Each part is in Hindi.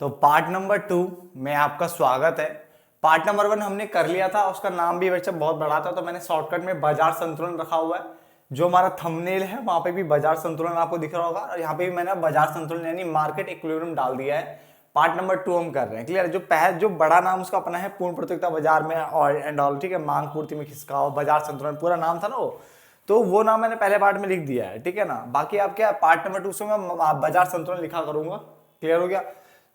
तो पार्ट नंबर 2 में आपका स्वागत है। पार्ट नंबर 1 हमने कर लिया था, उसका नाम भी वैसे बहुत बड़ा था तो मैंने शॉर्टकट में बाजार संतुलन रखा हुआ है। जो हमारा थंबनेल है वहां पे भी बाजार संतुलन आपको दिख रहा होगा और यहाँ पे भी मैंने बाजार संतुलन यानी मार्केट इक्विलिब्रियम डाल दिया है। पार्ट नंबर 2 हम कर रहे हैं। क्लियर? जो बड़ा नाम उसका अपना है पूर्ण प्रतियोगिता बाजार में और एंड ऑल, ठीक है, मांग पूर्ति में खिसकाव बाजार संतुलन पूरा नाम था ना वो, तो वो नाम मैंने पहले पार्ट में लिख दिया है, ठीक है ना। बाकी आप क्या पार्ट नंबर 2 से मैं बाजार संतुलन लिखा करूंगा। क्लियर हो गया?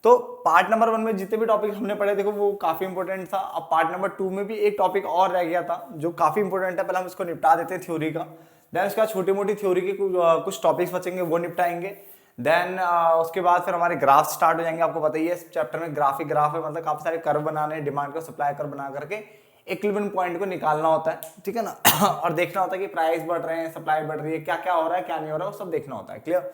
तो पार्ट नंबर 1 में जितने भी टॉपिक हमने पढ़े देखो वो काफी इंपॉर्टेंट था। अब पार्ट नंबर 2 में भी एक टॉपिक और रह गया था जो काफी इंपॉर्टेंट है, पहले हम इसको निपटा देते हैं थ्योरी का। देन उसके बाद छोटी मोटी थ्योरी के कुछ टॉपिक्स बचेंगे वो निपटाएंगे। देन उसके बाद फिर हमारे ग्राफ स्टार्ट हो जाएंगे। आपको बताइए इस चैप्टर में ग्राफ है, मतलब काफी सारे कर्व बनाने, डिमांड को सप्लाई कर्व बना करके इक्विलिब्रियम पॉइंट को निकालना होता है, ठीक है ना। और देखना होता है कि प्राइस बढ़ रहे हैं, सप्लाई बढ़ रही है, क्या क्या हो रहा है क्या नहीं हो रहा है, वो सब देखना होता है। क्लियर?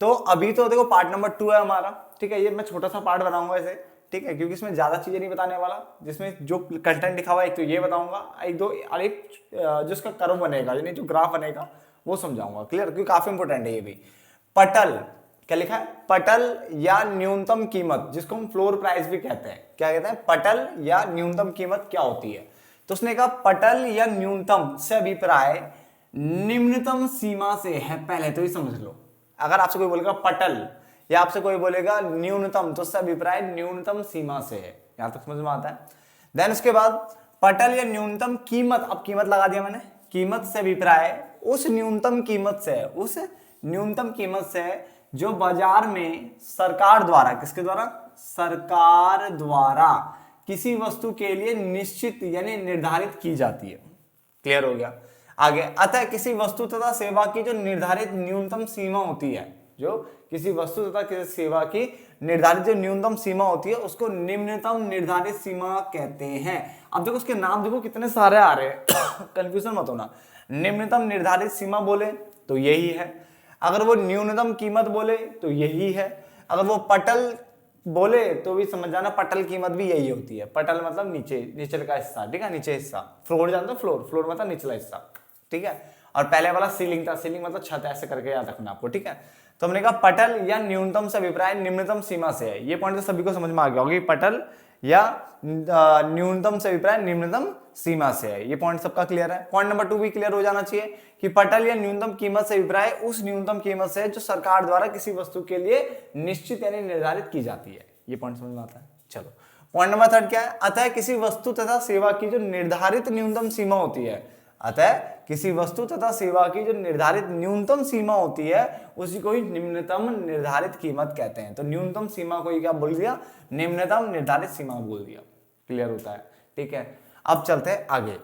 तो अभी तो देखो पार्ट नंबर 2 है हमारा, ठीक है। ये मैं छोटा सा पार्ट बनाऊंगा इसे, ठीक है, क्योंकि इसमें ज्यादा चीजें नहीं बताने वाला। जिसमें जो कंटेंट लिखा हुआ है एक तो ये बताऊंगा, एक दो और एक जो इसका कर्व बनेगा यानी जो ग्राफ बनेगा वो समझाऊंगा। क्लियर? क्योंकि काफी इंपॉर्टेंट है ये भी। पटल क्या लिखा है? पटल या न्यूनतम कीमत, जिसको हम फ्लोर प्राइस भी कहते हैं। क्या कहते हैं? पटल या न्यूनतम कीमत क्या होती है? तो उसने कहा पटल या न्यूनतम से अभिप्राय निम्नतम सीमा से है। पहले तो ये समझ लो, अगर आपसे कोई बोलेगा पटल या आपसे कोई बोलेगा न्यूनतम, तो उससे अभिप्राय न्यूनतम सीमा से है। यहां तक समझ में आता है। देन उसके बाद पटल या न्यूनतम कीमत, अब कीमत लगा दिया मैंने, कीमत से अभिप्राय उस न्यूनतम कीमत से, उस न्यूनतम कीमत से जो बाजार में सरकार द्वारा, किसके द्वारा? सरकार द्वारा किसी वस्तु के लिए निश्चित यानी निर्धारित की जाती है। क्लियर हो गया? आगे, अतः किसी वस्तु तथा सेवा की जो निर्धारित न्यूनतम सीमा होती है, जो किसी वस्तु तथा किसी सेवा की निर्धारित जो न्यूनतम सीमा होती है उसको निम्नतम निर्धारित सीमा कहते हैं। अब देखो उसके नाम देखो कितने सारे आ रहे हैं कंफ्यूजन मत होना। निम्नतम निर्धारित सीमा बोले तो यही है, अगर वो न्यूनतम कीमत बोले तो यही है, अगर वो पटल बोले तो भी समझ जाना पटल कीमत भी यही होती है। पटल मतलब नीचे का हिस्सा, ठीक है, नीचे हिस्सा। फ्लोर जानते हो? फ्लोर मतलब निचला हिस्सा, ठीक है। और पहले वाला सीलिंग था, सीलिंग मतलब छत, ऐसे करके याद रखना आपको, ठीक है। तो हमने कहा पटल या न्यूनतम से अभिप्राय निम्नतम सीमा से है। ये पॉइंट तो सभी को समझ में आ गया होगा, पटल या न्यूनतम से अभिप्राय निम्नतम सीमा से है। ये पॉइंट सबका क्लियर है। पॉइंट नंबर 2 भी क्लियर हो जाना चाहिए कि पटल या न्यूनतम कीमत से अभिप्राय उस न्यूनतम कीमत से जो सरकार द्वारा किसी वस्तु के लिए निश्चित यानी निर्धारित की जाती है। ये पॉइंट समझ में आता है। चलो पॉइंट नंबर 3 क्या है? अतः किसी वस्तु तथा सेवा की जो निर्धारित न्यूनतम सीमा होती है, अतः किसी वस्तु तथा सेवा की जो निर्धारित न्यूनतम सीमा होती है उसी को ही निम्नतम निर्धारित कीमत कहते हैं। तो न्यूनतम सीमा को ही क्या बोल दिया? निम्नतम निर्धारित सीमा बोल दिया। क्लियर होता है? ठीक है। अब चलते हैं आगे।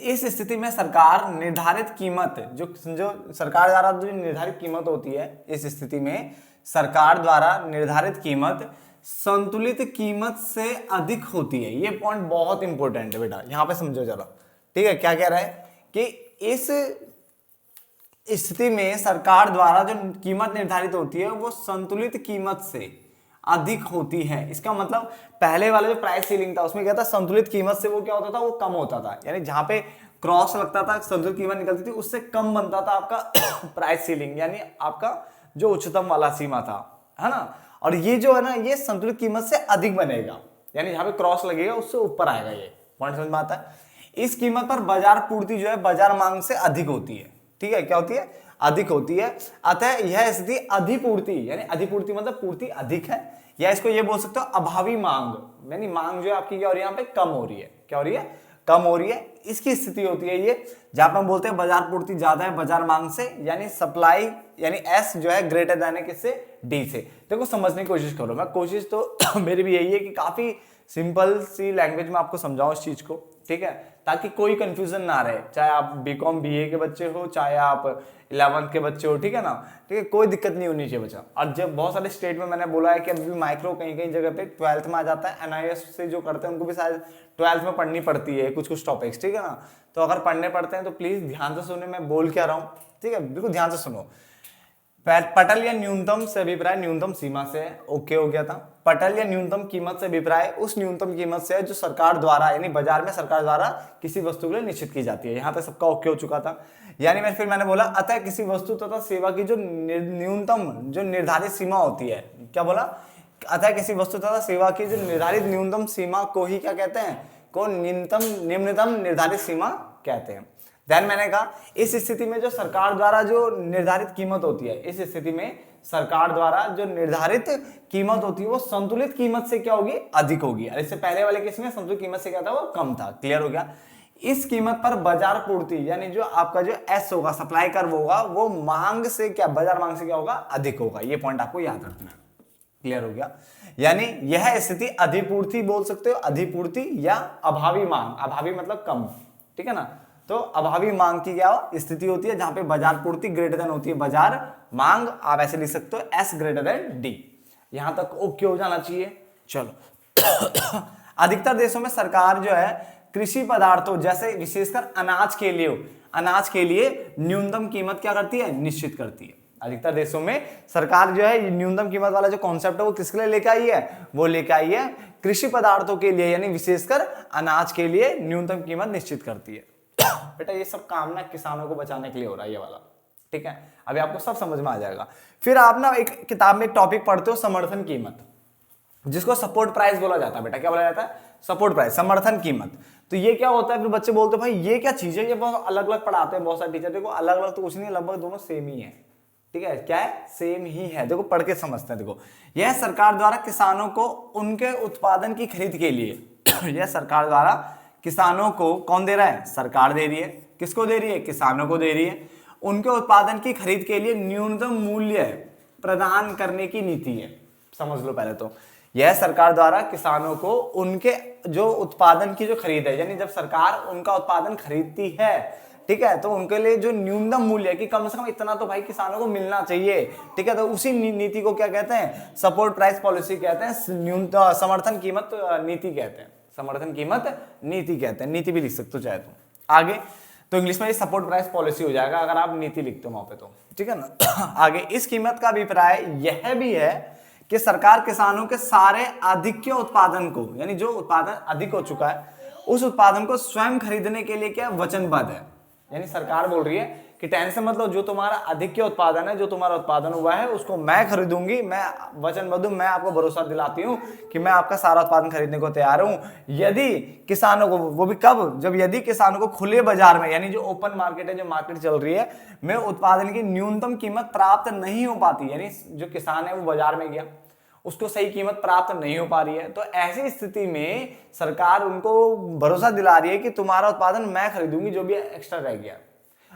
इस स्थिति में सरकार निर्धारित कीमत, जो सरकार द्वारा जो निर्धारित कीमत होती है, इस स्थिति में सरकार द्वारा निर्धारित कीमत संतुलित कीमत से अधिक होती है। ये पॉइंट बहुत इंपॉर्टेंट है बेटा, यहां पे समझो जरा, ठीक है। क्या कह रहा है कि इस स्थिति में सरकार द्वारा जो कीमत निर्धारित होती है वो संतुलित कीमत से अधिक होती है। इसका मतलब पहले वाला जो प्राइस सीलिंग था उसमें क्या था? संतुलित कीमत से वो क्या होता था? वो कम होता था, यानी जहां पे क्रॉस लगता था संतुलित कीमत निकलती थी उससे कम बनता था आपका प्राइस सीलिंग, यानी आपका जो उच्चतम वाला सीमा था, है ना। और ये जो है ना, ये संतुलित कीमत से अधिक बनेगा, यानी जहां पे क्रॉस लगेगा उससे ऊपर आएगा। ये पॉइंट समझ में आता है? इस कीमत पर बाजार पूर्ति जो है बाजार मांग से अधिक होती है, ठीक है। क्या होती है? अधिक होती है। अतः यह स्थिति अधिपूर्ति, यानी अधिपूर्ति मतलब पूर्ति अधिक है, या इसको ये बोल सकते हो अभावी मांग, यानी मांग जो है आपकी क्या हो रही है? यहाँ पे कम हो रही है। क्या हो रही है? कम हो रही है। इसकी स्थिति होती है ये जहां पर हम बोलते हैं बाजार पूर्ति ज्यादा है बाजार मांग से, यानी सप्लाई यानी एस जो है ग्रेटर देन है किससे? डी से। देखो समझने की कोशिश करो, मैं कोशिश तो मेरी भी यही है कि काफी सिंपल सी लैंग्वेज में आपको समझाऊं इस चीज को, ठीक है, ताकि कोई कंफ्यूजन ना रहे। चाहे आप बीकॉम बीए के बच्चे हो, चाहे आप 11th के बच्चे हो, ठीक है ना, ठीक है, कोई दिक्कत नहीं होनी चाहिए बच्चा। और जब बहुत सारे स्टेट में मैंने बोला है कि अभी माइक्रो कहीं कहीं जगह पे 12th में आ जाता है, एनआईएस से जो करते हैं उनको भी शायद 12th में पढ़नी पड़ती है कुछ टॉपिक्स, ठीक है ना। तो अगर पढ़ने पड़ते हैं तो प्लीज ध्यान से सुने मैं बोल क्या रहा हूँ, ठीक है, बिल्कुल ध्यान से सुनो। पटल या न्यूनतम से अभिप्राय न्यूनतम सीमा से है, ओके हो गया था। पटल या न्यूनतम कीमत से अभिप्राय उस न्यूनतम कीमत से है जो सरकार द्वारा यानी बाजार में सरकार द्वारा किसी वस्तु के लिए निश्चित की जाती है। यहां तक सबका ओके हो चुका था। यानी मैंने बोला अतः किसी वस्तु तथा सेवा की जो न्यूनतम जो निर्धारित सीमा होती है, क्या बोला? अतः किसी वस्तु तथा सेवा की जो निर्धारित न्यूनतम सीमा को ही क्या कहते हैं, को निम्नतम निर्धारित सीमा कहते हैं। ध्यान, मैंने कहा इस स्थिति में जो सरकार द्वारा जो निर्धारित कीमत होती है, इस स्थिति में सरकार द्वारा जो निर्धारित कीमत होती है वो संतुलित कीमत से क्या होगी, अधिक होगी। और इससे पहले वाले केस में संतुलित कीमत से क्या था, वो कम था। क्लियर हो गया। इस कीमत पर बाजार पूर्ति यानी जो आपका जो एस होगा, सप्लाई कर्व होगा, वो मांग से क्या, बाजार मांग से क्या होगा, अधिक होगा। ये पॉइंट आपको याद रखना है। क्लियर हो गया। यानी यह स्थिति अधिपूर्ति बोल सकते हो, अधिपूर्ति या अभावी मांग, अभावी मतलब कम, ठीक है ना। तो अभावी मांग की क्या स्थिति होती है, जहां पे बाजार पूर्ति ग्रेटर देन होती है बाजार मांग। आप ऐसे लिख सकते हो एस ग्रेटर देन डी। यहां तक ओके हो जाना चाहिए। चलो अधिकतर देशों में सरकार जो है कृषि पदार्थों जैसे विशेषकर अनाज के लिए न्यूनतम कीमत क्या करती है, निश्चित करती है। अधिकतर देशों में सरकार जो है न्यूनतम कीमत वाला जो कॉन्सेप्ट है वो किसके लिए लेके आई है, वो लेके आई है कृषि पदार्थों के लिए, यानी विशेषकर अनाज के लिए न्यूनतम कीमत निश्चित करती है। बेटा ये सब काम ना किसानों को बचाने के लिए हो रहा है ये वाला, ठीक है। अभी आपको सब समझ में आ जाएगा। फिर आप ना एक किताब में एक टॉपिक पढ़ते हो समर्थन कीमत, जिसको सपोर्ट प्राइस बोला जाता है। बेटा क्या बोला जाता है, सपोर्ट प्राइस, समर्थन कीमत। तो ये क्या होता है, फिर बच्चे बोलते हैं भाई ये क्या चीज है, ये बहुत अलग अलग पढ़ाते हैं बहुत सारे टीचर। देखो अलग अलग तो कुछ नहीं, लगभग दोनों सेम ही है, ठीक है। क्या है, सेम ही है। देखो पढ़ के समझते हैं। देखो यह सरकार द्वारा किसानों को उनके उत्पादन की खरीद के लिए यह सरकार द्वारा किसानों को कौन दे रहा है, सरकार दे रही है। किसको दे रही है, किसानों को दे रही है। उनके उत्पादन की खरीद के लिए न्यूनतम मूल्य प्रदान करने की नीति है। समझ लो पहले तो, यह सरकार द्वारा किसानों को उनके जो उत्पादन की जो खरीद है, यानी जब सरकार उनका उत्पादन खरीदती है, ठीक है, तो उनके लिए जो न्यूनतम मूल्य है कि कम से कम इतना तो भाई किसानों को मिलना चाहिए, ठीक है, तो उसी नीति को क्या कहते हैं, सपोर्ट प्राइस पॉलिसी कहते हैं, न्यूनतम समर्थन कीमत नीति कहते हैं, समर्थन कीमत नीति कहते हैं। नीति भी लिख सकते हो चाहे तो आगे, तो इंग्लिश में सपोर्ट प्राइस पॉलिसी हो जाएगा अगर आप नीति लिखते हो वहां पे तो, ठीक है ना। आगे इस कीमत का अभिप्राय यह भी है कि सरकार किसानों के सारे अधिक उत्पादन को, यानी जो उत्पादन अधिक हो चुका है उस उत्पादन को स्वयं खरीदने के लिए क्या वचनबद्ध है। यानी सरकार बोल रही है कि टेंशन मत लो, जो तुम्हारा अधिक उत्पादन है, जो तुम्हारा उत्पादन हुआ है उसको मैं खरीदूंगी, मैं वचनबद्ध हूं, मैं आपको भरोसा दिलाती हूं कि मैं आपका सारा उत्पादन खरीदने को तैयार हूं, यदि किसानों को, वो भी कब, जब यदि किसानों को खुले बाजार में, यानी जो ओपन मार्केट है, जो मार्केट चल रही है, में उत्पादन की न्यूनतम कीमत प्राप्त नहीं हो पाती, यानी जो किसान है वो बाजार में गया, उसको सही कीमत प्राप्त नहीं हो पा रही है, तो ऐसी स्थिति में सरकार उनको भरोसा दिला रही है कि तुम्हारा उत्पादन मैं खरीदूंगी, जो भी एक्स्ट्रा रह गया,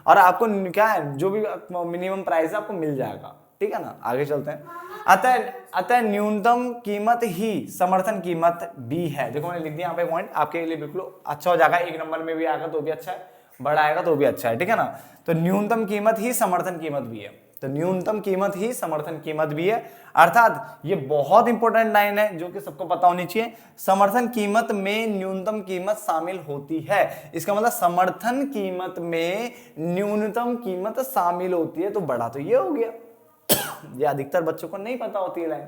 और आपको क्या है, जो भी मिनिमम प्राइस है आपको मिल जाएगा, ठीक है ना। आगे चलते हैं। अतः न्यूनतम कीमत ही समर्थन कीमत भी है। देखो मैंने लिख दिया यहाँ पे पॉइंट, आपके लिए बिल्कुल अच्छा हो जाएगा। एक नंबर में भी आएगा तो भी अच्छा है, बड़ा आएगा तो भी अच्छा है, ठीक है ना। तो न्यूनतम कीमत ही समर्थन कीमत भी है, तो न्यूनतम कीमत ही समर्थन कीमत भी है। अर्थात ये बहुत इंपॉर्टेंट लाइन है जो कि सबको पता होनी चाहिए, समर्थन कीमत में न्यूनतम कीमत शामिल होती है। इसका मतलब समर्थन कीमत में न्यूनतम कीमत शामिल होती है, तो बड़ा तो ये हो गया। ये अधिकतर बच्चों को नहीं पता होती है लाइन,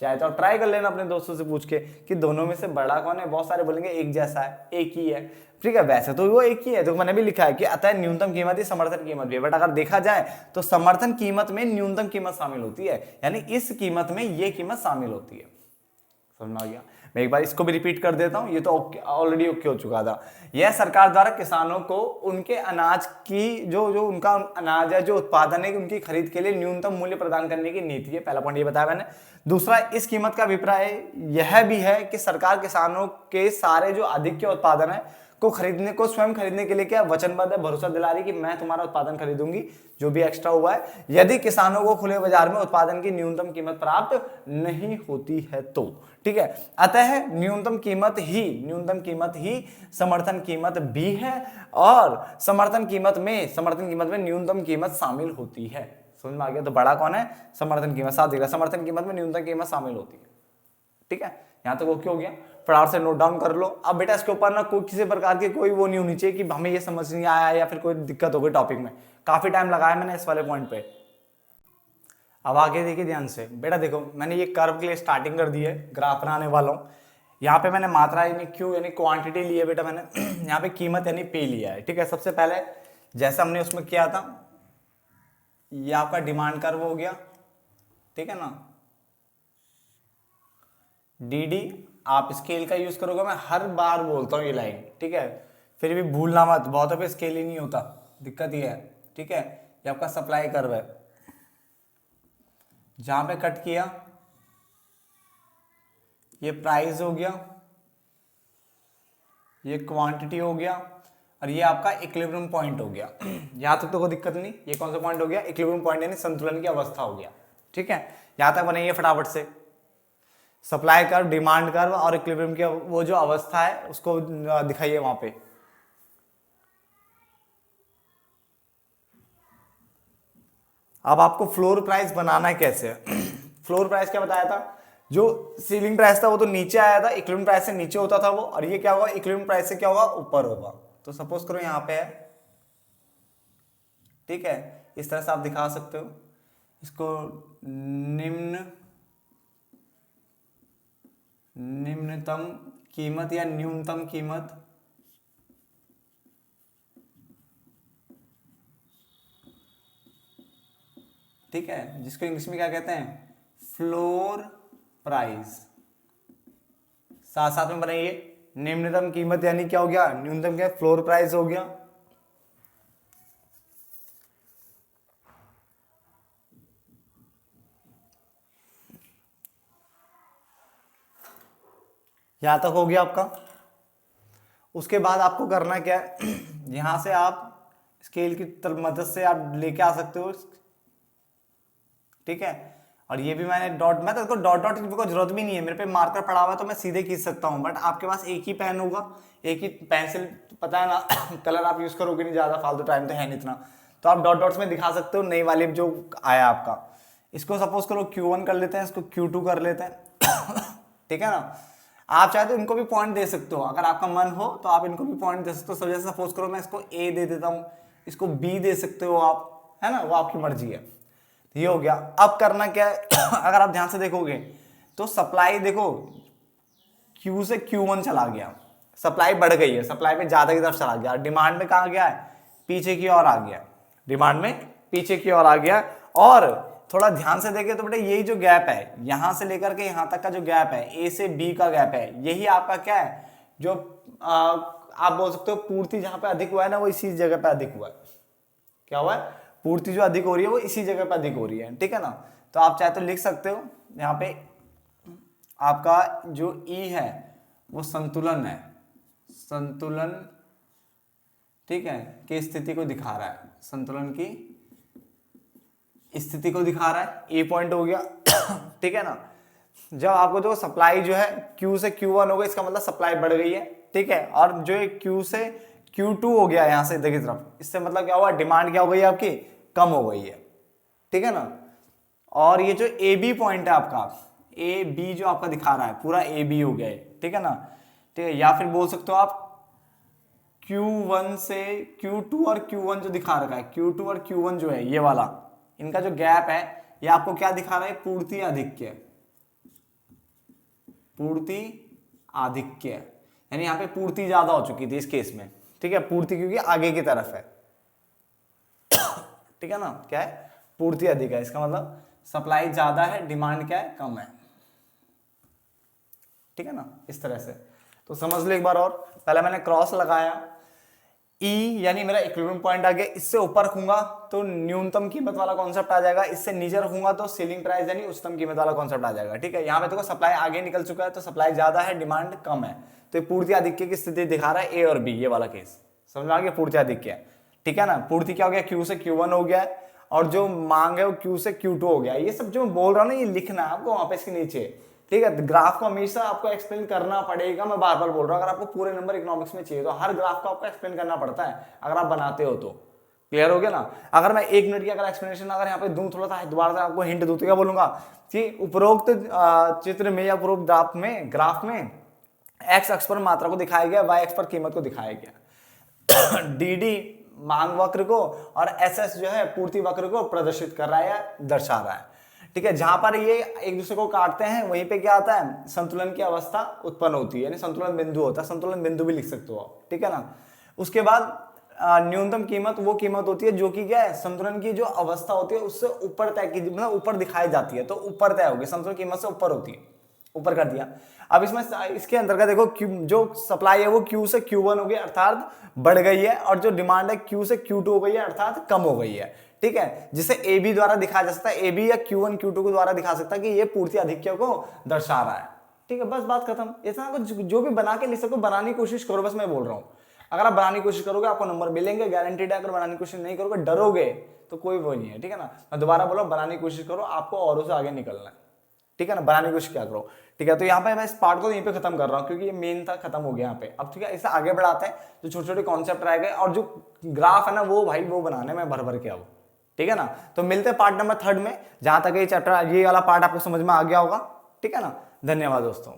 चाहे तो ट्राई कर लेना अपने दोस्तों से पूछ के कि दोनों में से बड़ा कौन है। बहुत सारे बोलेंगे एक जैसा है, एक ही है, ठीक है, वैसे तो वो एक ही है। तो मैंने भी लिखा है कि अतः न्यूनतम कीमत ही समर्थन कीमत भी है, बट अगर देखा जाए तो समर्थन कीमत में न्यूनतम कीमत शामिल होती है, यानी इस कीमत में ये कीमत शामिल होती है। समझ में आ गया। मैं एक बार इसको भी रिपीट कर देता हूं, ये तो ऑलरेडी ओके हो चुका था। यह सरकार द्वारा किसानों को उनके अनाज की जो उनका अनाज है, जो उत्पादन है, उनकी खरीद के लिए न्यूनतम मूल्य प्रदान करने की नीति है। पहला पॉइंट ये बताया मैंने। दूसरा, इस कीमत का अभिप्राय यह भी है कि सरकार किसानों के सारे जो अधिक के उत्पादन है को स्वयं खरीदने के लिए क्या वचनबद्ध है, भरोसा दिला रही कि मैं तुम्हारा उत्पादन खरीदूंगी जो भी एक्स्ट्रा हुआ है, यदि किसानों को खुले बाजार में उत्पादन की न्यूनतम कीमत प्राप्त नहीं होती है तो, ठीक है। अतः न्यूनतम कीमत ही समर्थन कीमत भी है, और समर्थन कीमत में न्यूनतम कीमत शामिल होती है। समझ में आ गया। तो बड़ा कौन है, समर्थन कीमत। साथ देगा समर्थन कीमत में न्यूनतम कीमत शामिल होती है, ठीक है। यहां तक ओके हो गया। फटाफट से नोट डाउन कर लो। अब बेटा इसके ऊपर ना कोई किसी प्रकार की कोई वो नहीं होनी चाहिए कि हमें ये समझ नहीं आया या फिर कोई दिक्कत हो गई टॉपिक में। काफी टाइम लगाया मैंने इस वाले पॉइंट पे। अब आगे देखिए ध्यान से बेटा, देखो मैंने ये कर्व के लिए स्टार्टिंग कर दी है, ग्राफ बनाने वाला हूँ। यहाँ पे मैंने मात्रा यानी क्यू यानी क्वांटिटी ली है बेटा मैंने यहाँ पे कीमत यानी पे लिया है, ठीक है। सबसे पहले जैसा हमने उसमें किया था, ये आपका डिमांड कर्व हो गया, ठीक है ना। D D. आप स्केल का यूज करोगे, मैं हर बार बोलता हूँ ये लाइन, ठीक है, फिर भी भूलना मत, बहुतों पे स्केल ही नहीं होता, दिक्कत ये है, ठीक है। ये आपका सप्लाई कर्व है, जहां पे कट किया ये प्राइस हो गया, ये क्वांटिटी हो गया, और ये आपका इक्विलिब्रियम पॉइंट हो गया। यहां तक तो कोई दिक्कत नहीं। ये कौन सा पॉइंट हो गया? इक्विलिब्रियम पॉइंट, यानी संतुलन की अवस्था हो गया, ठीक है। यहां तक बनाइए फटाफट से। सप्लाई कर्व, डिमांड कर्व और इक्विलिब्रियम की वो जो अवस्था है उसको दिखाइए वहां पे। अब आपको फ्लोर प्राइस बनाना है कैसे? फ्लोर प्राइस क्या बताया था? जो सीलिंग प्राइस था वो तो नीचे आया था, इक्विलिब्रियम प्राइस से नीचे होता था वो, और ये क्या होगा? इक्विलिब्रियम प्राइस से क्या होगा? ऊपर होगा। तो सपोज करो यहां पे है, ठीक है, इस तरह से आप दिखा सकते हो इसको, निम्नतम कीमत या न्यूनतम कीमत, ठीक है, जिसको इंग्लिश में क्या कहते हैं? Floor price. साथ साथ में बनाइए, निम्नतम कीमत यानी क्या हो गया? न्यूनतम क्या? फ्लोर प्राइस हो गया। यहां तक हो गया आपका। उसके बाद आपको करना क्या है? यहां से आप स्केल की मदद से आप लेके आ सकते हो, ठीक है। और ये भी मैंने डॉट, मैं तो इसको डॉट डॉट की कोई जरूरत भी नहीं है, मेरे पे मार्कर पड़ा हुआ है तो मैं सीधे खींच सकता हूं, बट आपके पास एक ही पेन होगा, एक ही पेंसिल, पता है ना। कलर आप यूज करोगे नहीं, ज्यादा फालतू टाइम तो है नहीं इतना, तो आप डॉट डॉट्स में दिखा सकते हो नई वाली जो आया आपका। इसको सपोज करो Q1 कर लेते हैं, इसको Q2 कर लेते हैं। ठीक है ना। आप चाहे तो इनको भी पॉइंट दे सकते हो, अगर आपका मन हो तो आप इनको भी पॉइंट दे सकते हो। जैसे सपोज करो मैं इसको A दे देता हूं, इसको B दे सकते हो आप, है ना, वो आपकी मर्जी है। ये हो गया। अब करना क्या है? अगर आप ध्यान से देखोगे तो सप्लाई देखो Q से Q1 चला गया, सप्लाई बढ़ गई है, सप्लाई पे ज्यादा की तरफ चला गया। डिमांड में कहा गया है? पीछे की ओर आ गया, डिमांड में पीछे की ओर आ गया। और थोड़ा ध्यान से देखें तो बेटा यही जो गैप है, यहां से लेकर के यहां तक का जो गैप है, A से B का गैप है, यही आपका क्या है? जो आप बोल सकते हो पूर्ति जहां पे अधिक हुआ है ना, वो इसी जगह पे अधिक हुआ है। क्या हुआ है? पूर्ति जो अधिक हो रही है वो इसी जगह पे अधिक हो रही है, ठीक है ना। तो आप चाहे तो लिख सकते हो यहाँ पे, आपका जो E है वो संतुलन है, संतुलन, ठीक है, की स्थिति को दिखा रहा है, संतुलन की स्थिति को दिखा रहा है। ए पॉइंट हो गया। ठीक है ना। जब आपको जो सप्लाई जो है Q से Q1 हो गई, इसका मतलब सप्लाई बढ़ गई है, ठीक है। और जो Q से Q2 हो गया यहां से इधर की तरफ, इससे मतलब क्या हुआ? डिमांड क्या हो गई आपकी? कम हो गई है, ठीक है ना। और ये जो ए बी पॉइंट है आपका, ए बी जो आपका दिखा रहा है, पूरा ए बी हो गया है, ठीक है ना, ठीक है। या फिर बोल सकते हो आप Q1 से Q2 और Q1 जो दिखा रखा है, Q2 और Q1 जो है ये वाला, इनका जो गैप है ये आपको क्या दिखा रहा है? पूर्ति आधिक्य, पूर्ति आधिक्य, यानी यहां पे पूर्ति ज्यादा हो चुकी थी इस केस में, ठीक है। पूर्ति क्योंकि आगे की तरफ है, ठीक है ना। क्या है? पूर्ति अधिक है, इसका मतलब सप्लाई ज्यादा है, डिमांड क्या है? कम है, ठीक है ना। इस तरह से तो समझ लो एक बार और। पहले मैंने क्रॉस लगाया, E यानी मेरा इक्विलिब्रियम पॉइंट आ गया, इससे ऊपर रखूंगा तो न्यूनतम कीमत वाला कॉन्सेप्ट आ जाएगा, इससे नीचे रखूंगा तो सीलिंग प्राइस यानी उच्चतम कीमत वाला कॉन्सेप्ट आ जाएगा, ठीक है। यहाँ पे देखो सप्लाई आगे निकल चुका है, तो सप्लाई ज्यादा है, डिमांड कम है, तो पूर्ति आधिक्य की स्थिति दिखा रहा है ए और बी, ये वाला केस समझ में आ गया? पूर्ति आधिक्य, ठीक है ना। पूर्ति क्या हो गया? Q से Q1 हो गया है, और जो मांग है वो Q से Q2 हो गया। ये सब जो मैं बोल रहा हूँ ना, ये लिखना है आपको वहां पे इसके नीचे, ठीक है। ग्राफ को हमेशा आपको एक्सप्लेन करना पड़ेगा, मैं बार बार बोल रहा हूँ। अगर आपको पूरे नंबर इकोनॉमिक्स में चाहिए तो हर ग्राफ को आपको एक्सप्लेन करना पड़ता है, अगर आप बनाते हो तो। क्लियर हो गया ना। अगर मैं 1 मिनट की अगर एक्सप्लेनेशन अगर यहाँ पे दूं, थोड़ा सा दोबारा से आपको हिंट दूं, तो क्या बोलूंगा कि उपरोक्त चित्र में या उपरोक्त ग्राफ में एक्स अक्ष पर मात्रा को दिखाया गया, वाई अक्ष पर कीमत को दिखाया गया। डी मांग वक्र को और एस जो है पूर्ति वक्र को प्रदर्शित कर रहा है या दर्शा रहा है, ठीक है। जहां पर ये एक दूसरे को काटते हैं वहीं पे क्या आता है? संतुलन की अवस्था उत्पन्न होती है, यानी संतुलन बिंदु होता है, संतुलन बिंदु भी लिख सकते हो आप, ठीक है ना। उसके बाद न्यूनतम कीमत वो कीमत होती है जो कि क्या है? संतुलन की जो अवस्था होती है उससे ऊपर तय की, मतलब ऊपर दिखाई जाती है, तो ऊपर तय होगी, संतुलन कीमत से ऊपर होती है, ऊपर कर दिया। अब इसमें इसके अंतर्गत देखो जो सप्लाई है वो Q से Q1 हो गई अर्थात बढ़ गई है, और जो डिमांड है Q से Q2 हो गई है अर्थात कम हो गई है। ठीक है, जिसे AB द्वारा दिखाया जा सकता है, AB या Q1 Q2 को द्वारा दिखा सकता है कि ये पूर्ति आधिक्य को दर्शा रहा है। ठीक है, बस बात खत्म। इतना कुछ जो भी बना के लिख सको बनाने की कोशिश करो, बस मैं बोल रहा हूँ। अगर आप बनाने की कोशिश करोगे आपको नंबर मिलेंगे, गारंटीड है। अगर बनाने की कोशिश नहीं करोगे, डरोगे, तो कोई वो नहीं है। ठीक है ना, मैं दोबारा बोलो, बनाने की कोशिश करो, आपको औरों से आगे निकलना है। ठीक है ना, बनाने की कोशिश क्या करो। ठीक है, तो यहाँ पे मैं इस पार्ट को यहीं पे खत्म कर रहा हूँ क्योंकि ये मेन था, खत्म हो गया यहाँ पे। अब ठीक है, इसे आगे बढ़ाते हैं, जो छोटे छोटे कॉन्सेप्ट रह गए, और जो ग्राफ है ना वो भाई वो बनाने में भर भर के आओ। ठीक है ना, तो मिलते हैं पार्ट नंबर 3 में, जहां तक ये चैप्टर ये वाला पार्ट आपको समझ में आ गया होगा। ठीक है ना, धन्यवाद दोस्तों।